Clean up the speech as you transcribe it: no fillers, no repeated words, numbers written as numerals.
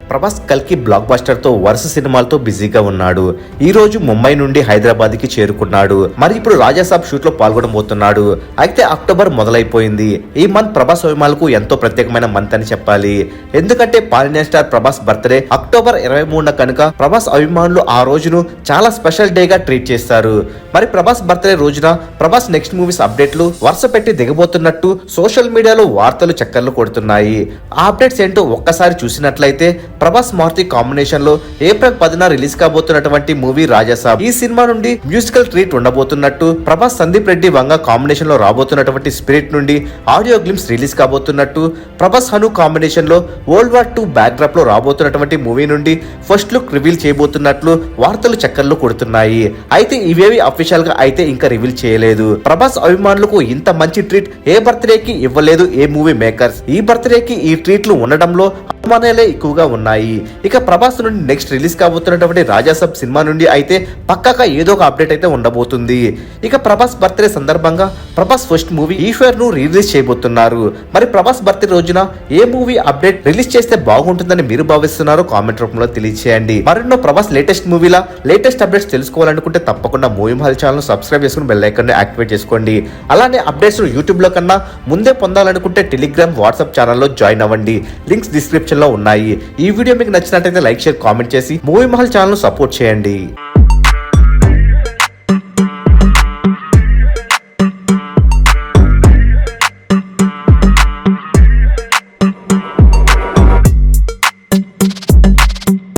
ప్రభాస్ కల్కి block buster తో వరుస సినిమాలతో బిజీగా ఉన్నాడు. ఈ రోజు ముంబై నుండి హైదరాబాద్ కి చేరుకున్నాడు. మరి ఇప్పుడు రాజాసాబ్ షూట్ లో పాల్గొనబోతున్నాడు. అయితే అక్టోబర్ మొదలైపోయింది. ఈ మంత్ ప్రభాస్ అభిమానులకు ఎంతో ప్రత్యేకమైన మంత్ అని చెప్పాలి. ఎందుకంటే pan Indian star Prabhas birthday October 23న కనుక ప్రభాస్ అభిమానులు ఆ రోజును చాలా స్పెషల్ డే గా ట్రీట్ చేస్తారు. మరి ప్రభాస్ బర్త్డే రోజున ప్రభాస్ నెక్స్ట్ మూవీస్ అప్డేట్లు వరుస పెట్టి దిగబోతున్నట్టు సోషల్ మీడియాలో వార్తలు చక్కర్లు కొడుతున్నాయి. ఆ అప్డేట్స్ ఏంటో ఒక్కసారి చూసినట్లయితే ప్రభాస్ మారుతి కాంబినేషన్ లో ఏప్రిల్ 10న రిలీజ్ కాబోతున్నటువంటి మూవీ రాజాసాబ్. ఈ సినిమా నుండి మ్యూజికల్ ట్రీట్ ఉండబోతున్నట్టు, ప్రభాస్ సందీప్ రెడ్డి వంగ కాంబినేషన్ లో రాబోతున్నటువంటి స్పిరిట్ నుండి ఆడియో గ్లిమ్స్ రిలీజ్ కాబోతున్నట్టు, ప్రభాస్ హను కాంబినేషన్ లో వరల్డ్ వార్ 2 బ్యాక్ డ్రాప్ లో రాబోతున్నటువంటి మూవీ నుండి ఫస్ట్ లుక్ రివీల్ చేయబోతున్నట్లు వార్తలు చక్కర్లు కొడుతున్నాయి. అయితే ఇవేవి అఫీషియల్ గా అయితే ఇంకా రివీల్ చేయలేదు. ప్రభాస్ అభిమానులకు ఇంత మంచి ట్రీట్ ఏ బర్త్డే కి ఇవ్వలేదు ఏ మూవీ మేకర్స్. ఈ బర్త్డే కి ఈ ట్రీట్లు ఉండడంలో అనుమానాలే ఎక్కువగా ఉన్నాయి. ఇక ప్రభాస్ నుండి నెక్స్ట్ రిలీజ్ కాబోతున్నటువంటి రాజాసాబ్ సినిమా నుండి అయితే పక్కాగా ఏదో ఒక అప్డేట్ అయితే ఉండబోతుంది. ఇక ప్రభాస్ బర్త్డే సందర్భంగా ప్రభాస్ ఫస్ట్ మూవీ ఈశ్వర్ ను రిలీజ్ చేయబోతున్నారు. మరి ప్రభాస్ బర్త్డే రోజున ఏ మూవీ అప్డేట్ రిలీజ్ చేస్తే బాగుంటుందని మీరు భావిస్తున్నారో కామెంట్ రూపంలో తెలియజేయండి. మరెన్నో ప్రభాస్ లేటెస్ట్ మూవీల లేటెస్ట్ అప్డేట్స్ తెలుసుకోవాలనుకుంటే తప్పకుండా మూవీ మహల్ ఛానల్ సబ్స్క్రైబ్ చేసుకుని బెల్ ఐకాన్ ని యాక్టివేట్ చేసుకోండి. అలానే అప్డేట్స్ యూట్యూబ్ లో కన్నా ముందే పొందాలనుకుంటే టెలిగ్రామ్, వాట్సాప్ ఛానల్లో జాయిన్ అవ్వండి. లింక్స్ డిస్క్రిప్షన్ లో ఉన్నాయి. ఈ వీడియో మీకు నచ్చినట్లయితే లైక్, షేర్, కామెంట్ చేసి మూవీ మహల్ ఛానల్ సపోర్ట్ చేయండి.